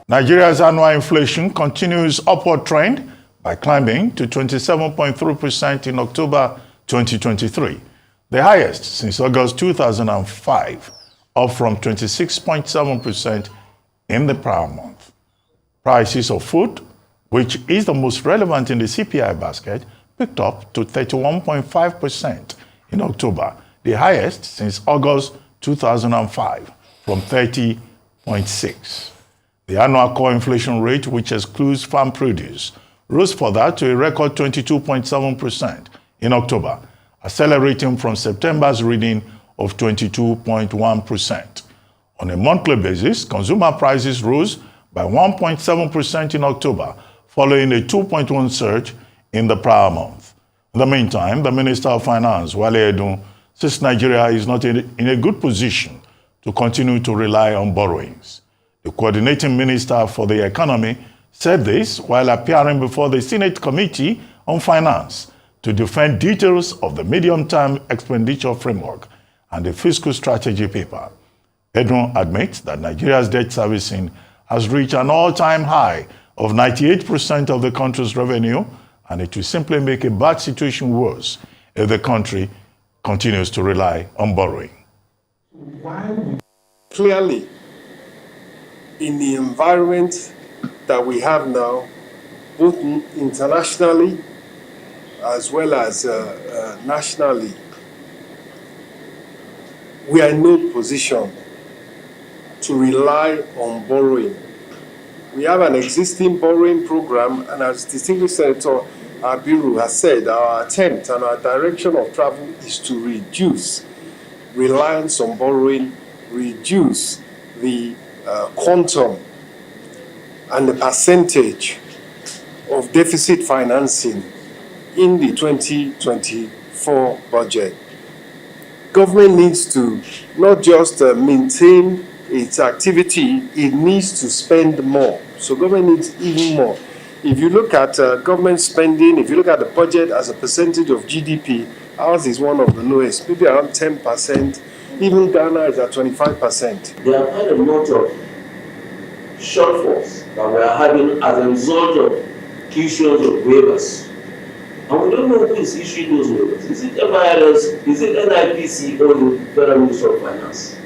Nigeria's annual inflation continues upward trend by climbing to 27.3% in October 2023, the highest since August 2005, up from 26.7% in the prior month. Prices of food, which is the most relevant in the CPI basket, picked up to 31.5% in October, the highest since August 2005, from 30.6%. The annual core inflation rate, which excludes farm produce, rose further to a record 22.7% in October, accelerating from September's reading of 22.1%. On a monthly basis, consumer prices rose by 1.7% in October, following a 2.1% surge in the prior month. In the meantime, the Minister of Finance, Wale Edun, says Nigeria is not in a good position to continue to rely on borrowings. The coordinating minister for the economy said this while appearing before the Senate Committee on Finance to defend details of the medium-term expenditure framework and the fiscal strategy paper. Edun admits that Nigeria's debt servicing has reached an all-time high of 98% of the country's revenue, and it will simply make a bad situation worse if the country continues to rely on borrowing. Clearly, in the environment that we have now, both internationally as well as nationally, we are in no position to rely on borrowing. We have an existing borrowing program, and as distinguished Senator Abiru has said, our attempt and our direction of travel is to reduce reliance on borrowing, reduce the quantum and the percentage of deficit financing in the 2024 budget. Government needs to not just maintain its activity, it needs to spend more. So government needs even more. If you look at government spending, if you look at the budget as a percentage of GDP, ours is one of the lowest, maybe around 10%. Even Ghana is at 25%. There are quite a lot of shortfalls that we are having as a result of issues of waivers. And we don't know who is issuing those waivers. Is it FIRS, is it NIPC, or the Federal Ministry of Finance?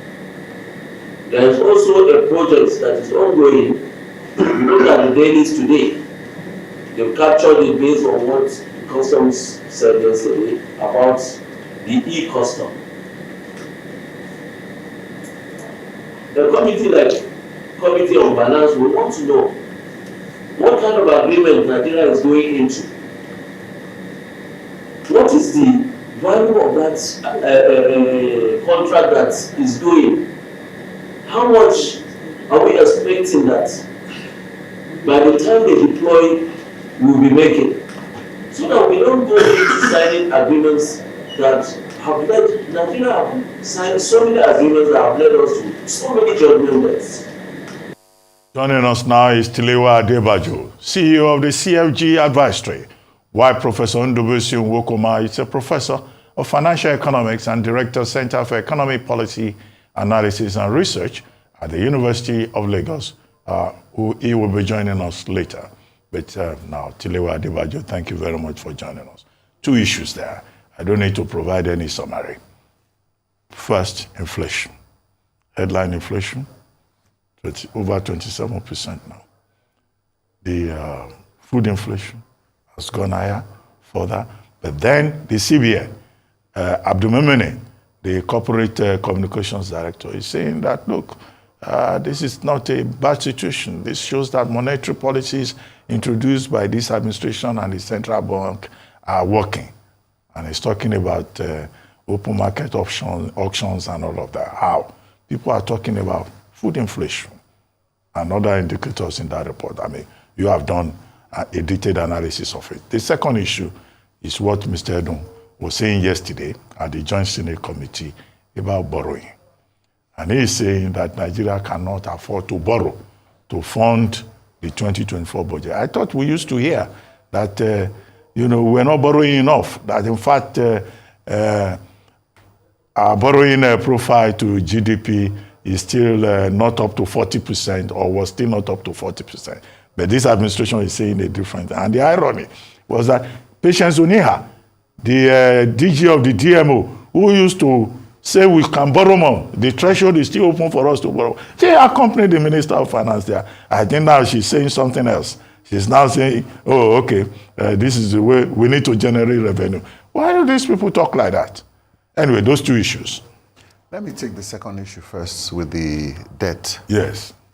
There is also a project that is ongoing. Look at the dailies today. They've captured it based on what the Customs said yesterday about the e-custom. The committee, like Committee on Finance, will want to know what kind of agreement Nigeria is going into. What is the value of that contract that is going? How much are we expecting that by the time they deploy, we'll be making? So that we don't go into signing agreements that have led Nigeria have signed so many agreements that have led us to so many judgments. Joining us now is Tilewa Adebajo, CEO of the CFG Advisory, while Professor Ndubuisi Nwokoma is a professor of financial economics and director Center for Economic Policy Analysis and Research at the University of Lagos, he will be joining us later. But now, Tilewa Adebajo, thank you very much for joining us. Two issues there. I don't need to provide any summary. First, inflation. Headline inflation, over 27% now. The food inflation has gone higher further. But then the CBN, Abdulmumene, the corporate communications director, is saying that, look, this is not a bad situation. This shows that monetary policies introduced by this administration and the central bank are working. And he's talking about open market auctions and all of that. How? People are talking about food inflation and other indicators in that report. I mean, you have done a detailed analysis of it. The second issue is what Mr. Edun was saying yesterday at the Joint Senate Committee about borrowing. And he is saying that Nigeria cannot afford to borrow to fund the 2024 budget. I thought we used to hear that, we're not borrowing enough, that in fact, our borrowing profile to GDP is still not up to 40%, or was still not up to 40%. But this administration is saying a different thing. And the irony was that Patience Oniha, the DG of the DMO, who used to say we can borrow more, the threshold is still open for us to borrow. She accompanied the Minister of Finance there. I think now she's saying something else. She's now saying, oh, okay, this is the way we need to generate revenue. Why do these people talk like that? Anyway, those two issues. Let me take the second issue first with the debt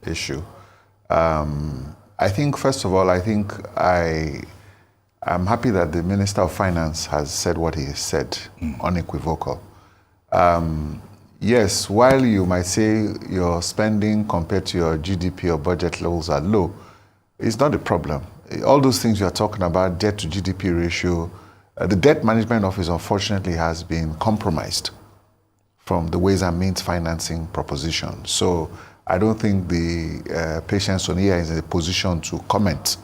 issue. I think, first of all, I'm happy that the Minister of Finance has said what he has said, unequivocal. Yes, while you might say your spending compared to your GDP or budget levels are low, it's not a problem. All those things you're talking about, debt to GDP ratio, the Debt Management Office, unfortunately, has been compromised from the Ways and Means financing proposition. So I don't think the Patience Oniha is in a position to comment,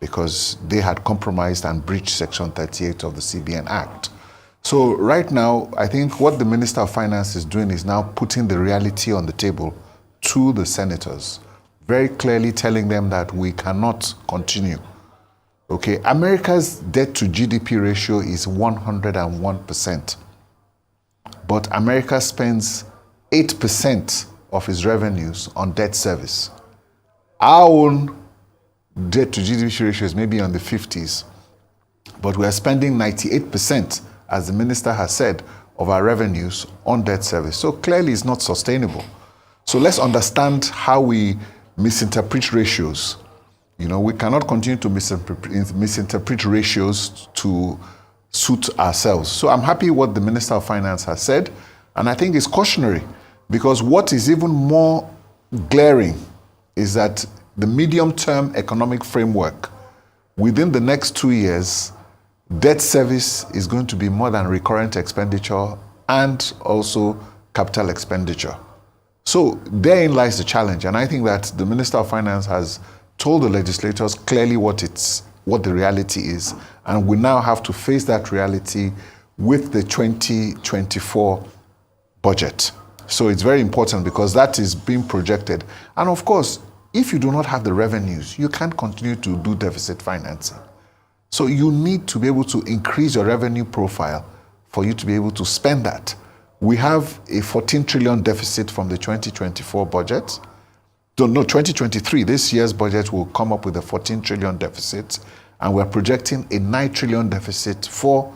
because they had compromised and breached Section 38 of the CBN Act. So right now, I think what the Minister of Finance is doing is now putting the reality on the table to the senators, very clearly telling them that we cannot continue. Okay, America's debt to GDP ratio is 101%, but America spends 8% of its revenues on debt service. Our own debt to GDP ratio is maybe on the 50s, but we are spending 98%, as the minister has said, of our revenues on debt service. So clearly it's not sustainable. So let's understand how we misinterpret ratios. You know, we cannot continue to misinterpret ratios to suit ourselves. So I'm happy what the Minister of Finance has said, and I think it's cautionary, because what is even more glaring is that the medium-term economic framework, within the next 2 years, debt service is going to be more than recurrent expenditure and also capital expenditure. So therein lies the challenge, and I think that the Minister of Finance has told the legislators clearly what the reality is, and we now have to face that reality with the 2024 budget. So it's very important, because that is being projected. And of course, if you do not have the revenues, you can't continue to do deficit financing. So you need to be able to increase your revenue profile for you to be able to spend that. We have a 14 trillion deficit from the 2024 budget. No, 2023, this year's budget will come up with a 14 trillion deficit, and we're projecting a 9 trillion deficit for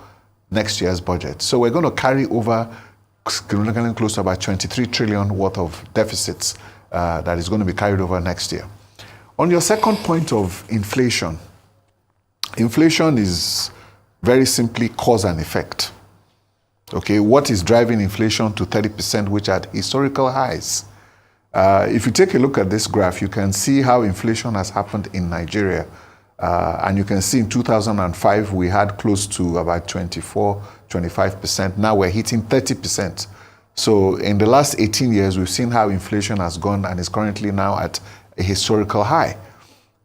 next year's budget. So we're going to carry over close to about 23 trillion worth of deficits that is going to be carried over next year. On your second point of inflation, inflation is very simply cause and effect. Okay, what is driving inflation to 30%, which are at historical highs? If you take a look at this graph, you can see how inflation has happened in Nigeria. And you can see in 2005, we had close to about 24, 25%. Now we're hitting 30%. So in the last 18 years, we've seen how inflation has gone and is currently now at a historical high.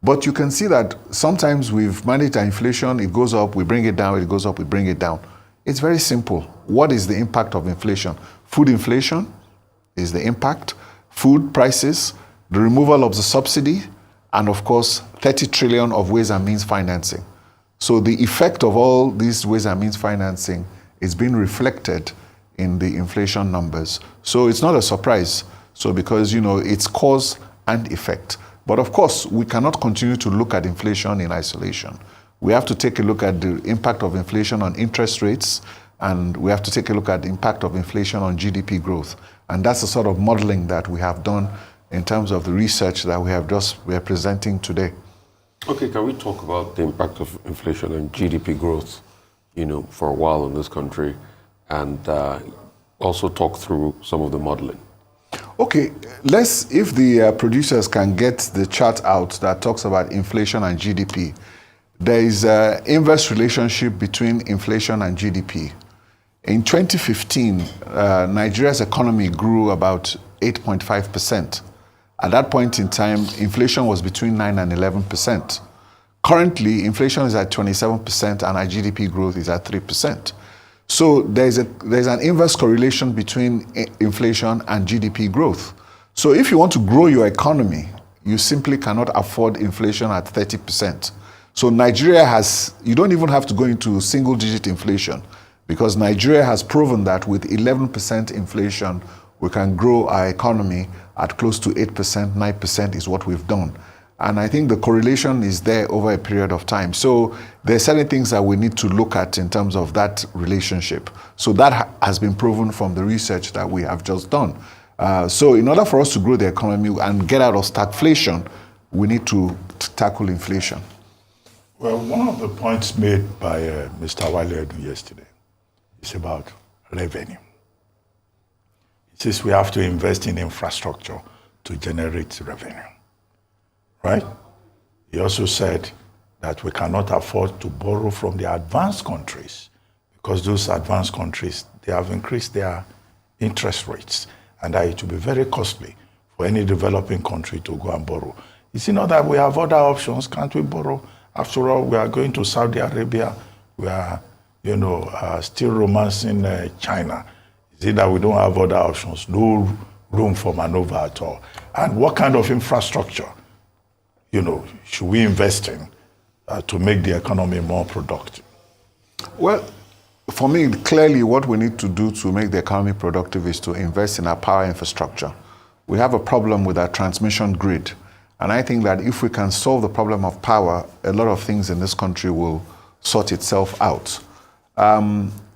But you can see that sometimes we've managed our inflation, it goes up, we bring it down, it goes up, we bring it down. It's very simple. What is the impact of inflation? Food inflation is the impact. Food prices, the removal of the subsidy, and of course, 30 trillion of Ways and Means financing. So the effect of all these Ways and Means financing is being reflected in the inflation numbers. So it's not a surprise. So because, you know, it's cause and effect. But of course, we cannot continue to look at inflation in isolation. We have to take a look at the impact of inflation on interest rates, and we have to take a look at the impact of inflation on GDP growth. And that's the sort of modeling that we have done in terms of the research that we are presenting today. Okay, can we talk about the impact of inflation on GDP growth, you know, for a while in this country, and also talk through some of the modeling? Okay, if the producers can get the chart out that talks about inflation and GDP. There is an inverse relationship between inflation and GDP. In 2015, Nigeria's economy grew about 8.5%. At that point in time, inflation was between 9 and 11%. Currently, inflation is at 27% and our GDP growth is at 3%. So there's an inverse correlation between inflation and GDP growth. So if you want to grow your economy, you simply cannot afford inflation at 30%. So Nigeria has, you don't even have to go into single-digit inflation, because Nigeria has proven that with 11% inflation, we can grow our economy at close to 8%, 9% is what we've done. And I think the correlation is there over a period of time. So there are certain things that we need to look at in terms of that relationship. So that has been proven from the research that we have just done. So in order for us to grow the economy and get out of stagflation, we need to tackle inflation. Well, one of the points made by Mr. Wale yesterday is about revenue. He says we have to invest in infrastructure to generate revenue, right? He also said that we cannot afford to borrow from the advanced countries, because those advanced countries, they have increased their interest rates, and that it will be very costly for any developing country to go and borrow. Is it not that we have other options? Can't we borrow? After all, we are going to Saudi Arabia. We are, still romancing China. Is it that we don't have other options? No room for maneuver at all. And what kind of infrastructure, should we invest in to make the economy more productive? Well, for me, clearly what we need to do to make the economy productive is to invest in our power infrastructure. We have a problem with our transmission grid. And I think that if we can solve the problem of power, a lot of things in this country will sort itself out.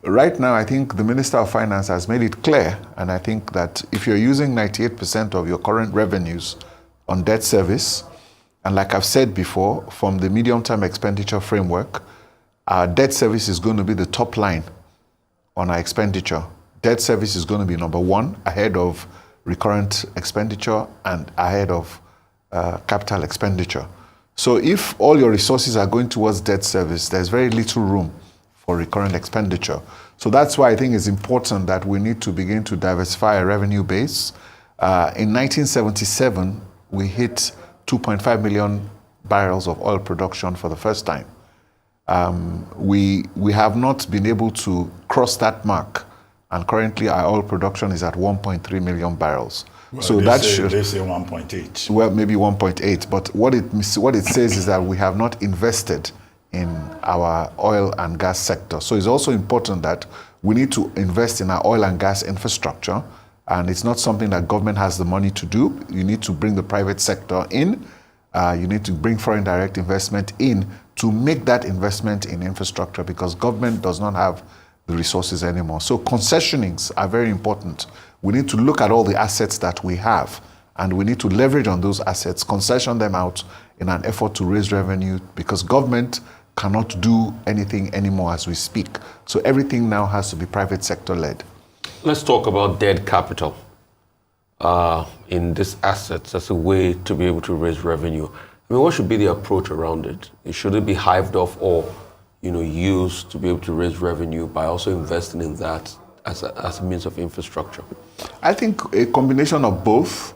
Right now, I think the Minister of Finance has made it clear, and I think that if you're using 98% of your current revenues on debt service, and like I've said before, from the medium-term expenditure framework, our debt service is going to be the top line on our expenditure. Debt service is going to be number one, ahead of recurrent expenditure and ahead of capital expenditure. So if all your resources are going towards debt service, there's very little room for recurrent expenditure. So that's why I think it's important that we need to begin to diversify our revenue base. In 1977, we hit 2.5 million barrels of oil production for the first time. We have not been able to cross that mark, and currently our oil production is at 1.3 million barrels. Well, so they say 1.8. Well, maybe 1.8, but what it says is that we have not invested in our oil and gas sector. So it's also important that we need to invest in our oil and gas infrastructure, and it's not something that government has the money to do. You need to bring the private sector in. You need to bring foreign direct investment in to make that investment in infrastructure, because government does not have the resources anymore. So concessionings are very important. We need to look at all the assets that we have, and we need to leverage on those assets, concession them out in an effort to raise revenue, because government cannot do anything anymore as we speak. So everything now has to be private sector led. Let's talk about dead capital in these assets as a way to be able to raise revenue. I mean, what should be the approach around it? Should it be hived off or used to be able to raise revenue by also investing in that as a means of infrastructure? I think a combination of both,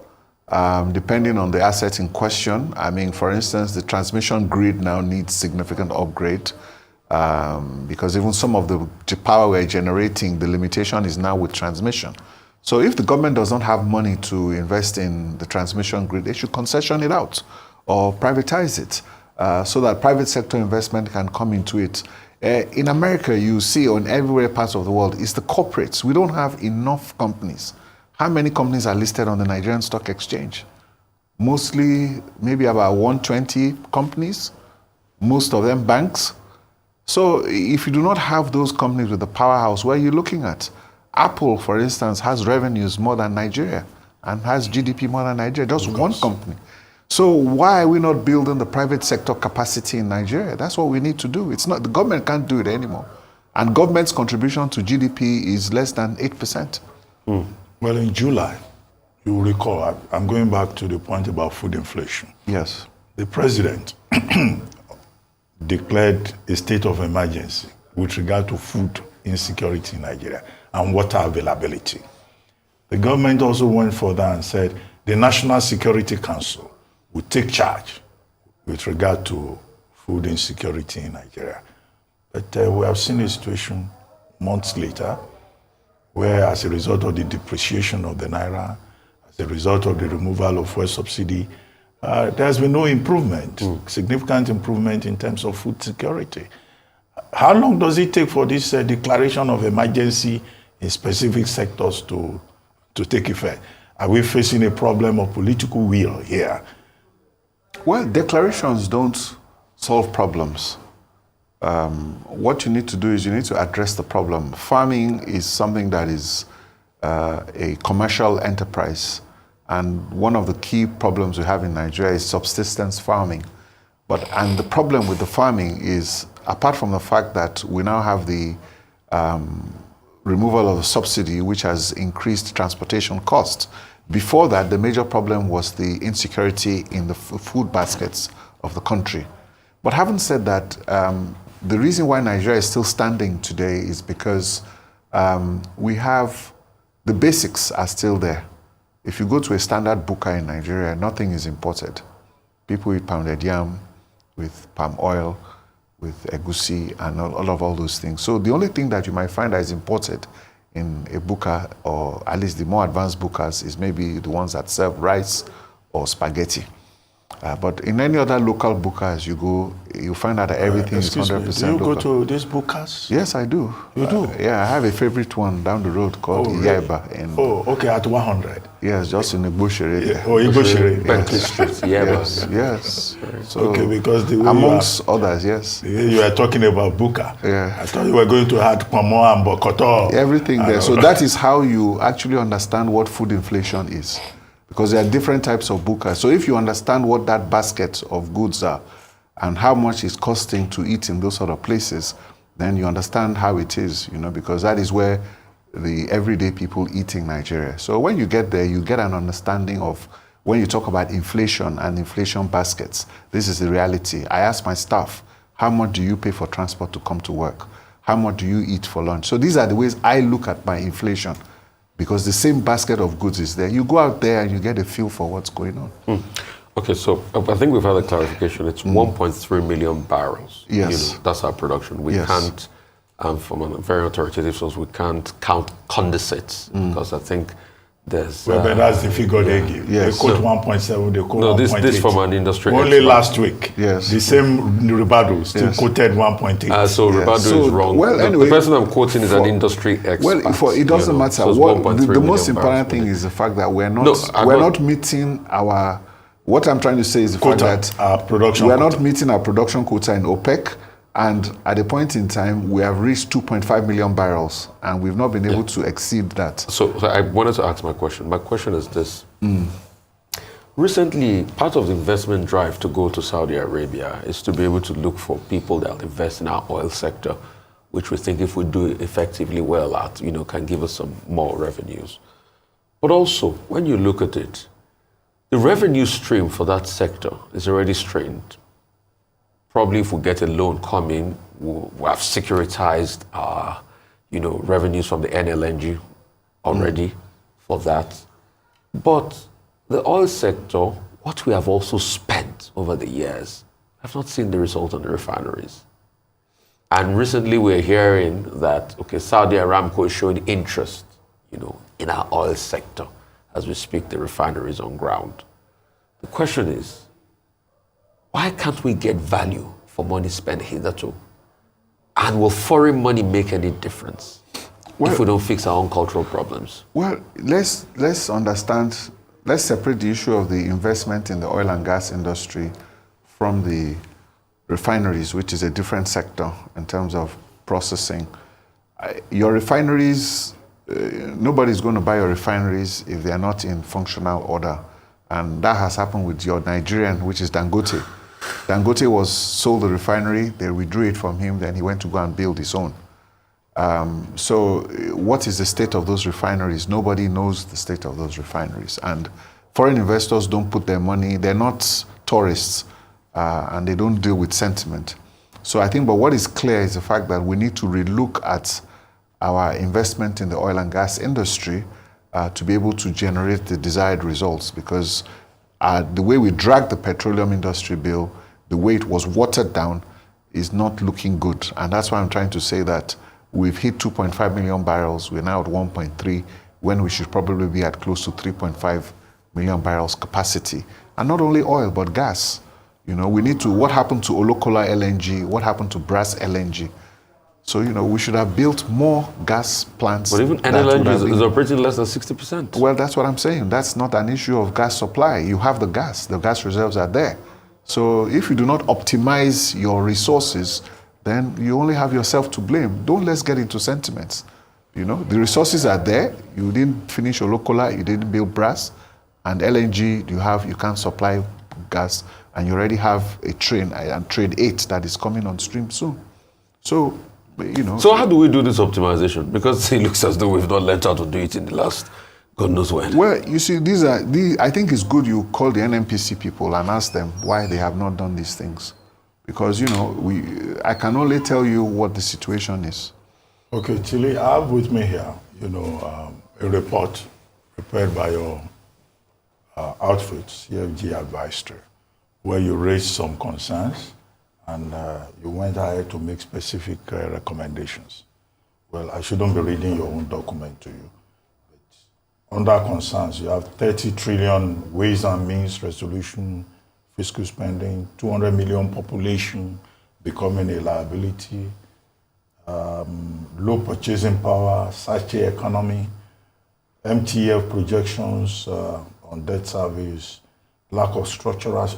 depending on the assets in question. I mean, for instance, the transmission grid now needs significant upgrade, because even some of the power we're generating, the limitation is now with transmission. So if the government does not have money to invest in the transmission grid, they should concession it out or privatize it, so that private sector investment can come into it. In America, you see on everywhere parts of the world, it's the corporates. We don't have enough companies. How many companies are listed on the Nigerian Stock Exchange? Mostly, maybe about 120 companies, most of them banks. So if you do not have those companies with the powerhouse, where are you looking at? Apple, for instance, has revenues more than Nigeria and has GDP more than Nigeria, just one company. So why are we not building the private sector capacity in Nigeria? That's what we need to do. It's not, the government can't do it anymore. And government's contribution to GDP is less than 8%. Well, in July, you will recall, I'm going back to the point about food inflation. Yes. The president declared a state of emergency with regard to food insecurity in Nigeria and water availability. The government also went further and said the National Security Council would take charge with regard to food insecurity in Nigeria. But we have seen a situation months later where, as a result of the depreciation of the naira, as a result of the removal of fuel subsidy, there's been no improvement, significant improvement in terms of food security. How long does it take for this declaration of emergency in specific sectors to take effect? Are we facing a problem of political will here? Well, declarations don't solve problems. What you need to do is you need to address the problem. Farming is something that is a commercial enterprise. And one of the key problems we have in Nigeria is subsistence farming. And the problem with the farming is, apart from the fact that we now have the removal of the subsidy, which has increased transportation costs, before that, the major problem was the insecurity in the food baskets of the country. But having said that, the reason why Nigeria is still standing today is because we have, the basics are still there. If you go to a standard buka in Nigeria, nothing is imported. People eat pounded yam with palm oil, with egusi, and all those things. So the only thing that you might find that is imported in a buka, or at least the more advanced bukas, is maybe the ones that serve rice or spaghetti. But in any other local bukas you go, you find out that everything is 100% Do you local. go to these bukas? Yes, I do. You do? Yeah, I have a favorite one down the road called Yeba. Okay, at 100. Yes, just in the bush area. Yeah. Oh, Igoshere. Bentley Street, yeah. Yes. So, Okay, because the way amongst others, yes. you are talking about buka. Yeah. I thought you were going to add pomo and bokoto. Everything there. So that is how you actually understand what food inflation is. Because there are different types of bukas. So if you understand what that basket of goods are and how much it's costing to eat in those sort of places, then you understand how it is, because that is where the everyday people eat in Nigeria. So when you get there, you get an understanding of, when you talk about inflation and inflation baskets, this is the reality. I ask my staff, how much do you pay for transport to come to work? How much do you eat for lunch? So these are the ways I look at my inflation, because the same basket of goods is there. You go out there and you get a feel for what's going on. Okay, so I think we've had a clarification. It's 1.3 million barrels. Yes. That's our production. We can't, from a very authoritative source, we can't count condensates, because I think there's... Well, but that's the figure they give. Yes. They quote 1.7, they quote 1.8. No, this from an industry Only expert. last week. Yes. The same Ribadu still quoted 1.8. So Ribadu So, is wrong. well, The anyway, person I'm quoting is an industry expert. Well, it doesn't matter. So it's What, 1.3 the million most important barrels. thing is the fact that we're No, not meeting our... What I'm trying to say is the Quota, fact that our production we are quota. not meeting our production quota in OPEC, and at a point in time, we have reached 2.5 million barrels, and we've not been able to exceed that. So I wanted to ask my question. My question is this. Recently, part of the investment drive to go to Saudi Arabia is to be able to look for people that will invest in our oil sector, which we think if we do it effectively well at, can give us some more revenues. But also, when you look at it, the revenue stream for that sector is already strained. Probably if we get a loan coming, we'll have securitized our, revenues from the NLNG already for that. But the oil sector, what we have also spent over the years, have not seen the result on the refineries. And recently we're hearing that, Saudi Aramco is showing interest, in our oil sector. As we speak, the refineries on ground. The question is, why can't we get value for money spent hitherto? And will foreign money make any difference if we don't fix our own cultural problems? Well, let's understand, let's separate the issue of the investment in the oil and gas industry from the refineries, which is a different sector in terms of processing. Your refineries, nobody's going to buy your refineries if they are not in functional order. And that has happened with your Nigerian, which is Dangote. Dangote was sold the refinery, they withdrew it from him, then he went to go and build his own. So what is the state of those refineries? Nobody knows the state of those refineries. And foreign investors don't put their money, they're not tourists, and they don't deal with sentiment. So I think, but what is clear is the fact that we need to relook at our investment in the oil and gas industry to be able to generate the desired results, because the way we dragged the petroleum industry bill, the way it was watered down, is not looking good. And that's why I'm trying to say that we've hit 2.5 million barrels, we're now at 1.3, when we should probably be at close to 3.5 million barrels capacity. And not only oil, but gas. You know, we need to, what happened to Olokola LNG? What happened to Brass LNG? So, you know, we should have built more gas plants. But even LNG is operating less than 60%. Well, that's what I'm saying. That's not an issue of gas supply. You have the gas reserves are there. So if you do not optimize your resources, then you only have yourself to blame. Don't let's get into sentiments. You know, the resources are there. You didn't finish Olokola, you didn't build Brass, and LNG you can't supply gas, and you already have a train, and train 8 that is coming on stream soon. So, you know. So how do we do this optimization? Because it looks as though we've not learned how to do it in the last God knows when. Well, you see, I think it's good you call the NNPC people and ask them why they have not done these things. Because, you know, I can only tell you what the situation is. Okay, Chile, I have with me here, you know, a report prepared by your outfit, CFG Advisory, where you raised some concerns and you went ahead to make specific recommendations. Well, I shouldn't be reading your own document to you. But under concerns, you have 30 trillion ways and means resolution, fiscal spending, 200 million population becoming a liability, low purchasing power, Sachet economy, MTF projections on debt service, lack of structural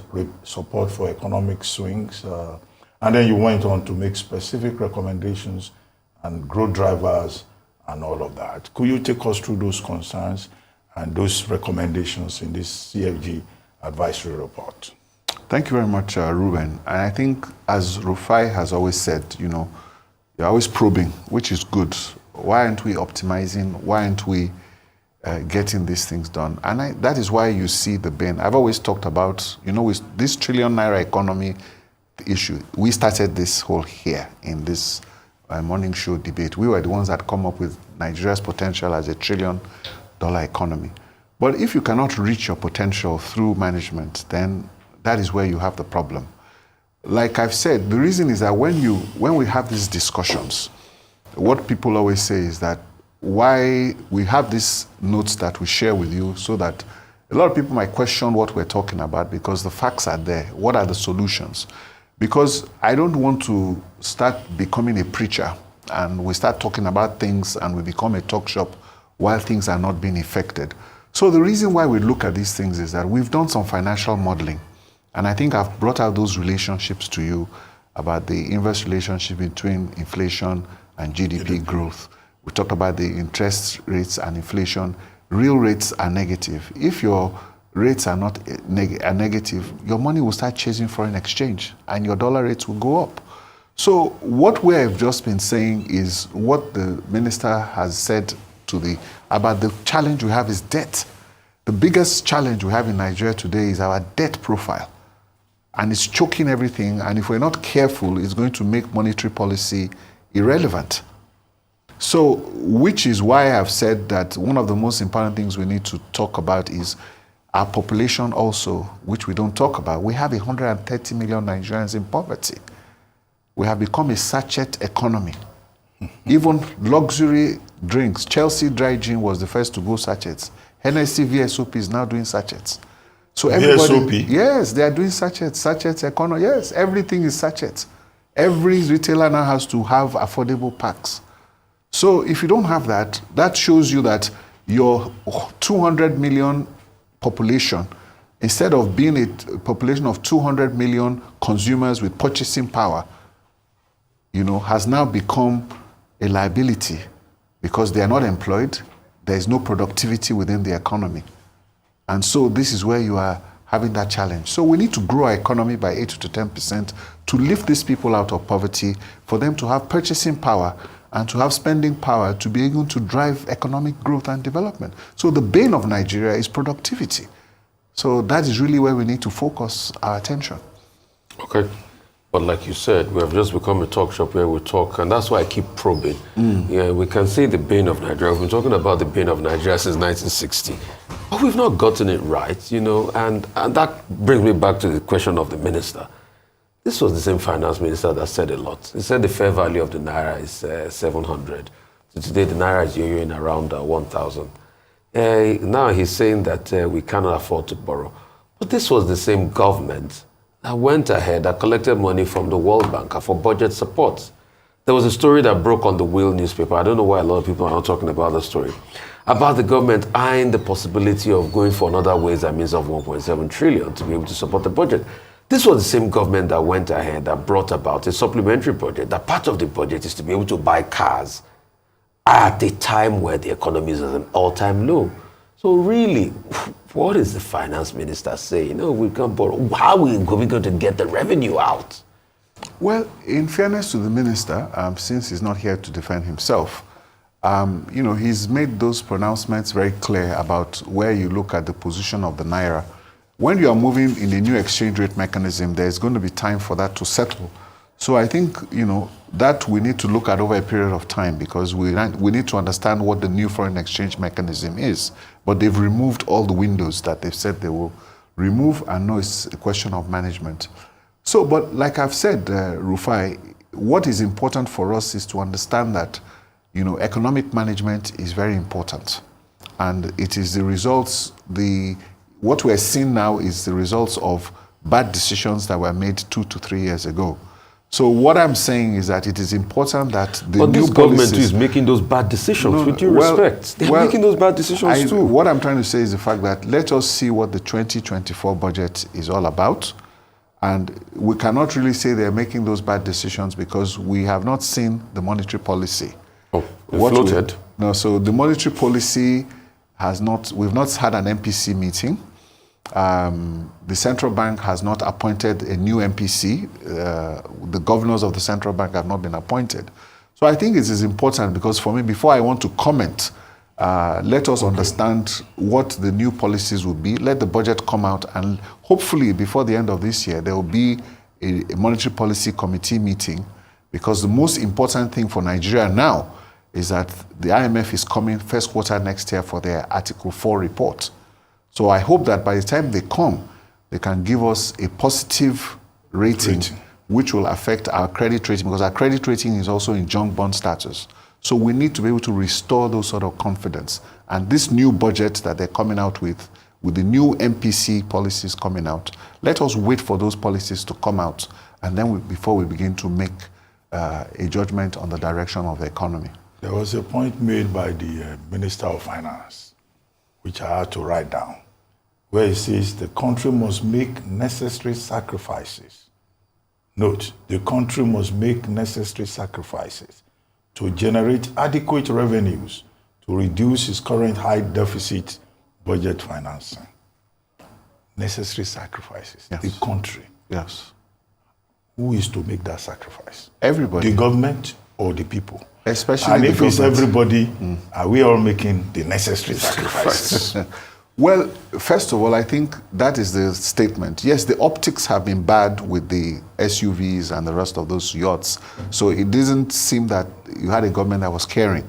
support for economic swings, and then you went on to make specific recommendations and growth drivers and all of that. Could you take us through those concerns and those recommendations in this CFG advisory report? Thank you very much, Ruben. And I think, as Rufai has always said, you know, you're always probing, which is good. Why aren't we optimizing? Why aren't we getting these things done? And that is why you see the bane. I've always talked about, you know, with this trillion naira economy issue. We started this whole here in this morning show debate. We were the ones that come up with Nigeria's potential as $1 trillion economy. But if you cannot reach your potential through management, then that is where you have the problem. Like I've said, the reason is that when we have these discussions, what people always say is that why we have these notes that we share with you so that a lot of people might question what we're talking about because the facts are there. What are the solutions? Because I don't want to start becoming a preacher and we start talking about things and we become a talk shop while things are not being effected. So the reason why we look at these things is that we've done some financial modeling. And I think I've brought out those relationships to you about the inverse relationship between inflation and GDP growth. We talked about the interest rates and inflation. Real rates are negative. If your rates are not negative, your money will start chasing foreign exchange and your dollar rates will go up. So what we have just been saying is what the minister has said about the challenge we have is debt. The biggest challenge we have in Nigeria today is our debt profile. And it's choking everything. And if we're not careful, it's going to make monetary policy irrelevant. So, which is why I've said that one of the most important things we need to talk about is our population also, which we don't talk about. We have 130 million Nigerians in poverty. We have become a sachet economy. Even luxury drinks, Chelsea Dry Gin was the first to go sachets. Hennessy VSOP is now doing sachets. So everybody, VSOP? Yes, they are doing sachets economy. Yes, everything is sachets. Every retailer now has to have affordable packs. So if you don't have that, that shows you that your 200 million population, instead of being a population of 200 million consumers with purchasing power, you know, has now become a liability because they are not employed. There is no productivity within the economy. And so this is where you are having that challenge. So we need to grow our economy by 8 to 10% to lift these people out of poverty, for them to have purchasing power and to have spending power to be able to drive economic growth and development. So the bane of Nigeria is productivity. So that is really where we need to focus our attention. Okay. But like you said, we have just become a talk shop where we talk, and that's why I keep probing. Yeah, we can say the bane of Nigeria. We've been talking about the bane of Nigeria since 1960. But we've not gotten it right, you know, and that brings me back to the question of the minister. This was the same finance minister that said a lot. He said the fair value of the Naira is 700. So today the Naira is yo-yoing around 1,000. Now he's saying that we cannot afford to borrow. But this was the same government that went ahead, that collected money from the World Bank for budget support. There was a story that broke on the Wheel newspaper. I don't know why a lot of people are not talking about the story. About the government eyeing the possibility of going for another ways and means of 1.7 trillion to be able to support the budget. This was the same government that went ahead, that brought about a supplementary budget. That part of the budget is to be able to buy cars at a time where the economy is at an all-time low. So really, what is the finance minister saying? No, we can't borrow. How are we going to get the revenue out? Well, in fairness to the minister, since he's not here to defend himself, he's made those pronouncements very clear about where you look at the position of the naira. When you are moving in a new exchange rate mechanism, there's going to be time for that to settle. So I think, that we need to look at over a period of time, because we need to understand what the new foreign exchange mechanism is. But they've removed all the windows that they've said they will remove, and now it's a question of management. So, but like I've said, Rufai, what is important for us is to understand that, economic management is very important. And it is the results, what we're seeing now is the results of bad decisions that were made 2 to 3 years ago. So what I'm saying is that it is important that the but new this government policies, is making those bad decisions, with due respect. They're making those bad decisions too. What I'm trying to say is the fact that let us see what the 2024 budget is all about. And we cannot really say they're making those bad decisions because we have not seen the monetary policy. Oh, floated? So the monetary policy we've not had an MPC meeting. The central bank has not appointed a new MPC. The governors of the central bank have not been appointed. So I think it is important because for me, before I want to comment, let us understand what the new policies will be. Let the budget come out, and hopefully before the end of this year, there will be a monetary policy committee meeting, because the most important thing for Nigeria now is that the IMF is coming first quarter next year for their Article 4 report. So I hope that by the time they come, they can give us a positive rating, which will affect our credit rating, because our credit rating is also in junk bond status. So we need to be able to restore those sort of confidence. And this new budget that they're coming out with the new MPC policies coming out, let us wait for those policies to come out, and then before we begin to make a judgment on the direction of the economy. There was a point made by the Minister of Finance, which I had to write down, where he says the country must make necessary sacrifices. Note, the country must make necessary sacrifices to generate adequate revenues to reduce its current high deficit budget financing. Necessary sacrifices. Yes. The country. Yes. Who is to make that sacrifice? Everybody. The government or the people? Especially and the if it's government. Everybody, are we all making the necessary sacrifices? Well, first of all, I think that is the statement. Yes, the optics have been bad with the SUVs and the rest of those yachts. So it doesn't seem that you had a government that was caring.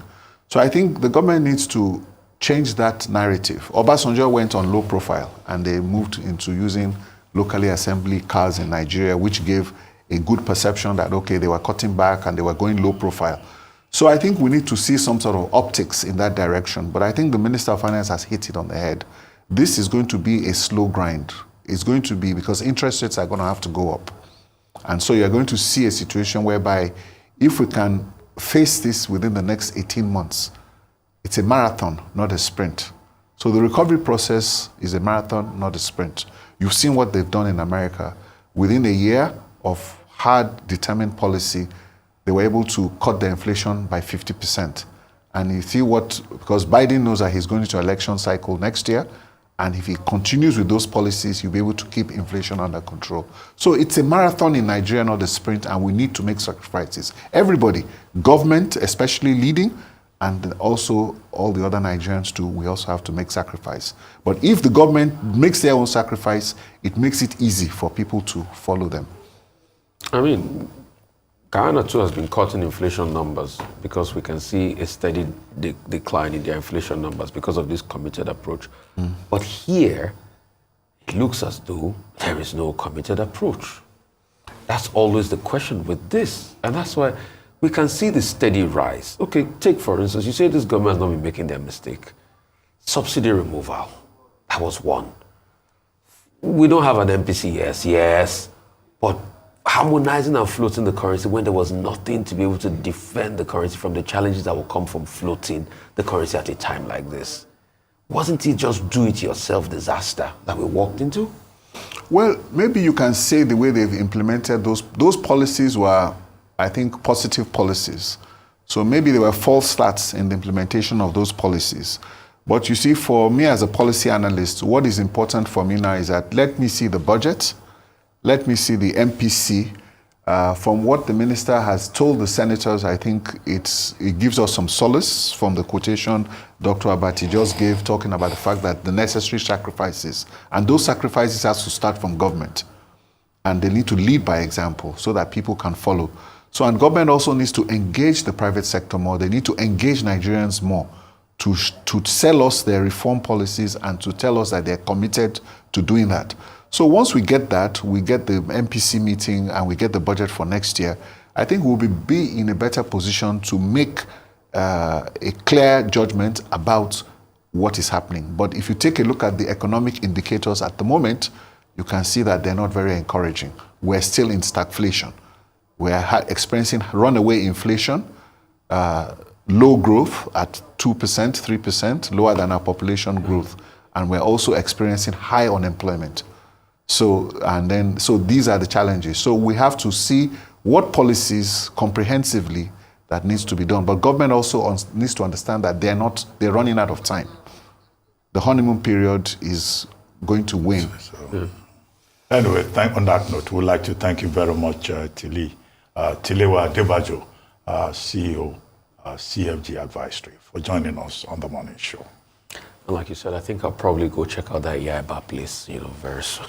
So I think the government needs to change that narrative. Obasanjo went on low profile, and they moved into using locally assembled cars in Nigeria, which gave a good perception that, okay, they were cutting back and they were going low profile. So I think we need to see some sort of optics in that direction. But I think the Minister of Finance has hit it on the head. This is going to be a slow grind. It's going to be because interest rates are going to have to go up. And so you're going to see a situation whereby if we can face this within the next 18 months, it's a marathon, not a sprint. So the recovery process is a marathon, not a sprint. You've seen what they've done in America. Within a year of hard, determined policy, they were able to cut the inflation by 50%. And you see because Biden knows that he's going into an election cycle next year, and if he continues with those policies, he'll be able to keep inflation under control. So it's a marathon in Nigeria, not a sprint, and we need to make sacrifices. Everybody, government especially leading, and also all the other Nigerians too, we also have to make sacrifice. But if the government makes their own sacrifice, it makes it easy for people to follow them. I mean, Ghana too has been cutting inflation numbers because we can see a steady decline in their inflation numbers because of this committed approach. But here, it looks as though there is no committed approach. That's always the question with this. And that's why we can see the steady rise. Okay, take for instance, you say this government has not been making their mistake. Subsidy removal, that was one. We don't have an MPC, yes, but harmonizing and floating the currency when there was nothing to be able to defend the currency from the challenges that will come from floating the currency at a time like this. Wasn't it just do-it-yourself disaster that we walked into? Well, maybe you can say the way they've implemented those policies were, I think, positive policies. So maybe there were false starts in the implementation of those policies. But you see, for me as a policy analyst, what is important for me now is that let me see the budget, let me see the MPC. From what the minister has told the senators, I think it gives us some solace from the quotation Dr. Abati just gave, talking about the fact that the necessary sacrifices, and those sacrifices has to start from government. And they need to lead by example so that people can follow. So, and government also needs to engage the private sector more. They need to engage Nigerians more to sell us their reform policies and to tell us that they're committed to doing that. So once we get that, we get the MPC meeting and we get the budget for next year, I think we'll be in a better position to make a clear judgment about what is happening. But if you take a look at the economic indicators at the moment, you can see that they're not very encouraging. We're still in stagflation. We're experiencing runaway inflation, low growth at 2%, 3%, lower than our population growth. And we're also experiencing high unemployment. So these are the challenges. So we have to see what policies comprehensively that needs to be done. But government also needs to understand that they're running out of time. The honeymoon period is going to wane. Anyway, on that note, we'd like to thank you very much, Tilewa Adebajo, CEO, CFG Advisory, for joining us on the morning show. And like you said, I think I'll probably go check out that Yaiba place, very soon.